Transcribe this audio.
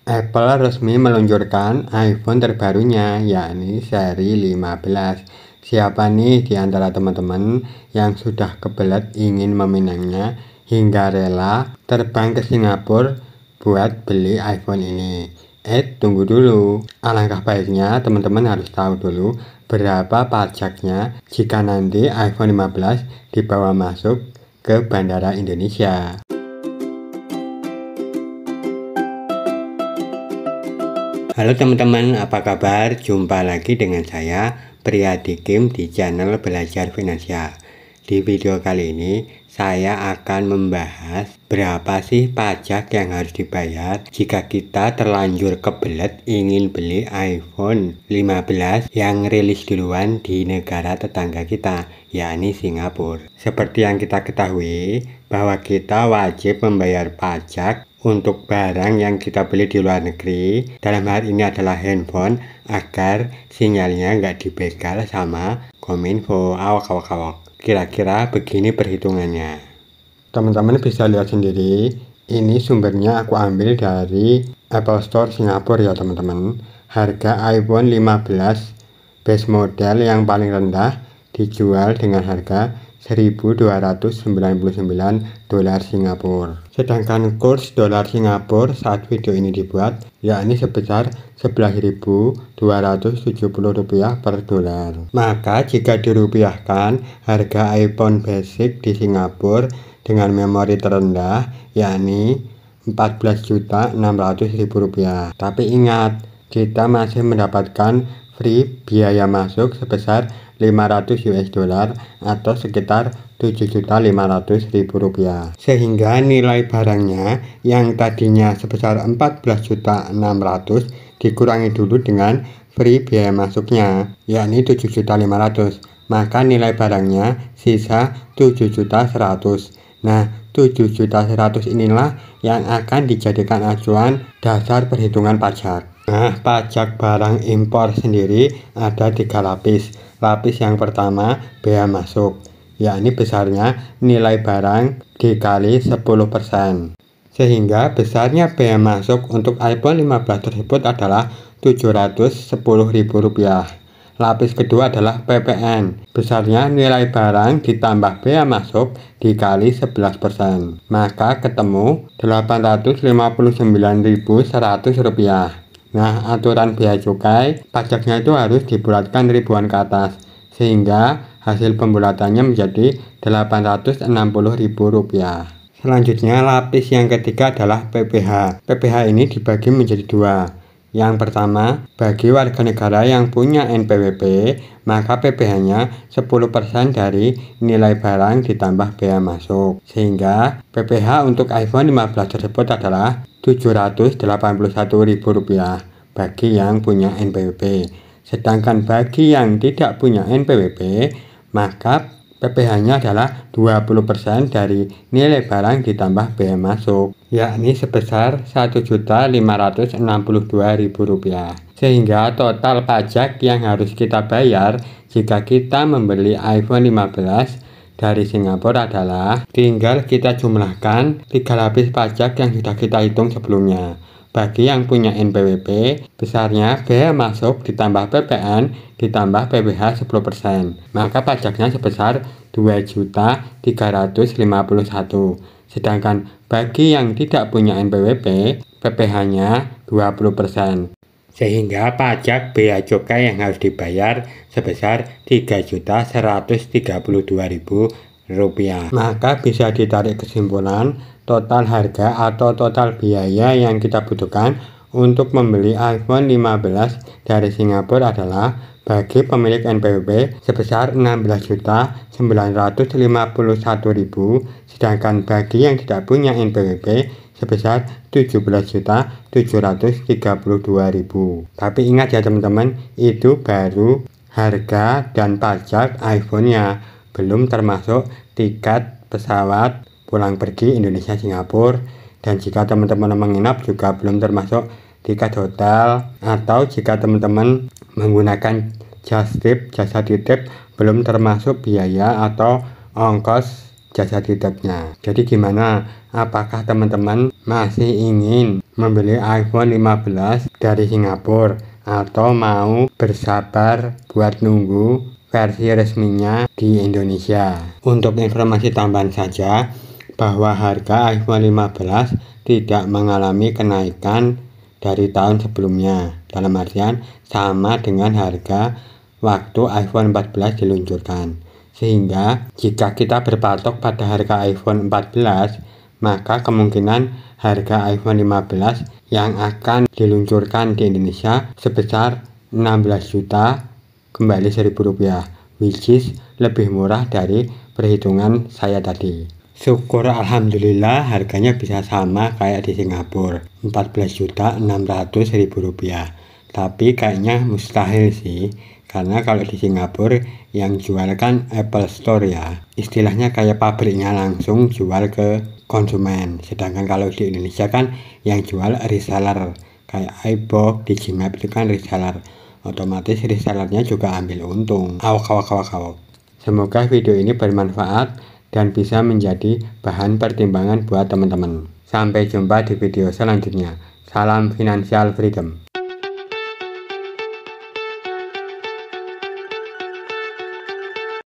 Apple resmi meluncurkan iPhone terbarunya, yakni seri 15. Siapa nih di antara teman-teman yang sudah kebelet ingin meminangnya hingga rela terbang ke Singapura buat beli iPhone ini? Tunggu dulu. Alangkah baiknya teman-teman harus tahu dulu berapa pajaknya jika nanti iPhone 15 dibawa masuk ke Bandara Indonesia. Halo teman-teman, apa kabar? Jumpa lagi dengan saya, Priyadi Kim, di channel Belajar Finansial. Di video kali ini, saya akan membahas berapa sih pajak yang harus dibayar jika kita terlanjur kebelet ingin beli iPhone 15 yang rilis duluan di negara tetangga kita, yakni Singapura. Seperti yang kita ketahui, bahwa kita wajib membayar pajak untuk barang yang kita beli di luar negeri, dalam hal ini adalah handphone, agar sinyalnya nggak dibegal sama Kominfo. Awak. Kira-kira begini perhitungannya. Teman-teman bisa lihat sendiri, ini sumbernya aku ambil dari Apple Store Singapura ya teman-teman. Harga iPhone 15 base model yang paling rendah dijual dengan harga 1.299 dolar Singapura. Sedangkan kurs dolar Singapura saat video ini dibuat yakni sebesar 11.270 rupiah per dolar. Maka jika dirupiahkan, harga iPhone basic di Singapura dengan memori terendah yakni 14.600.000 rupiah. Tapi ingat, kita masih mendapatkan free biaya masuk sebesar 500 US dollar atau sekitar 7.500.000 rupiah. Sehingga nilai barangnya yang tadinya sebesar 14.600 dikurangi dulu dengan free biaya masuknya, yakni 7.500. Maka nilai barangnya sisa 7.100. Nah, 7.100 inilah yang akan dijadikan acuan dasar perhitungan pajak. Nah, pajak barang impor sendiri ada 3 lapis. Lapis yang pertama, bea masuk, yakni besarnya nilai barang dikali 10%. Sehingga besarnya bea masuk untuk iPhone 15 tersebut adalah Rp710.000. Lapis kedua adalah PPN, besarnya nilai barang ditambah bea masuk dikali 11%. Maka ketemu Rp859.100. Nah, aturan bea cukai pajaknya itu harus dibulatkan ribuan ke atas, sehingga hasil pembulatannya menjadi Rp860.000. Selanjutnya, lapis yang ketiga adalah PPh. PPh ini dibagi menjadi 2. Yang pertama, bagi warga negara yang punya NPWP, maka PPh-nya 10% dari nilai barang ditambah bea masuk. Sehingga PPh untuk iPhone 15 tersebut adalah Rp781.000 bagi yang punya NPWP. Sedangkan bagi yang tidak punya NPWP, maka PPh-nya adalah 20% dari nilai barang ditambah bea masuk, yakni sebesar Rp1.562.000. Sehingga total pajak yang harus kita bayar jika kita membeli iPhone 15 dari Singapura adalah, tinggal kita jumlahkan 3 lapis pajak yang sudah kita hitung sebelumnya. Bagi yang punya NPWP, besarnya bea masuk ditambah PPN ditambah PPh 10%. Maka pajaknya sebesar Rp2.351. Sedangkan bagi yang tidak punya NPWP, PPh-nya 20%. Sehingga pajak bea cukai yang harus dibayar sebesar Rp3.132.000. Maka bisa ditarik kesimpulan, total harga atau total biaya yang kita butuhkan untuk membeli iPhone 15 dari Singapura adalah bagi pemilik NPWP sebesar Rp16.951.000, sedangkan bagi yang tidak punya NPWP sebesar Rp17.732.000. Tapi ingat ya teman-teman, itu baru harga dan pajak iPhone-nya, belum termasuk tiket pesawat pulang pergi Indonesia Singapura, dan jika teman-teman menginap juga belum termasuk tiket hotel, atau jika teman-teman menggunakan jasa titip belum termasuk biaya atau ongkos jasa titipnya. Jadi gimana? Apakah teman-teman masih ingin membeli iPhone 15 dari Singapura atau mau bersabar buat nunggu versi resminya di Indonesia? Untuk informasi tambahan saja bahwa harga iPhone 15 tidak mengalami kenaikan dari tahun sebelumnya, dalam artian sama dengan harga waktu iPhone 14 diluncurkan. Sehingga jika kita berpatok pada harga iPhone 14, maka kemungkinan harga iPhone 15 yang akan diluncurkan di Indonesia sebesar 16 juta kembali Rp1.000, which is lebih murah dari perhitungan saya tadi. Syukur alhamdulillah harganya bisa sama kayak di Singapura, Rp14.600.000. Tapi kayaknya mustahil sih, karena kalau di Singapura yang jual kan Apple Store ya, istilahnya kayak pabriknya langsung jual ke konsumen. Sedangkan kalau di Indonesia kan yang jual reseller, kayak iBook, Digimap itu kan reseller, otomatis resellernya juga ambil untung. Awak. Semoga video ini bermanfaat dan bisa menjadi bahan pertimbangan buat teman-teman. Sampai jumpa di video selanjutnya. Salam Financial Freedom.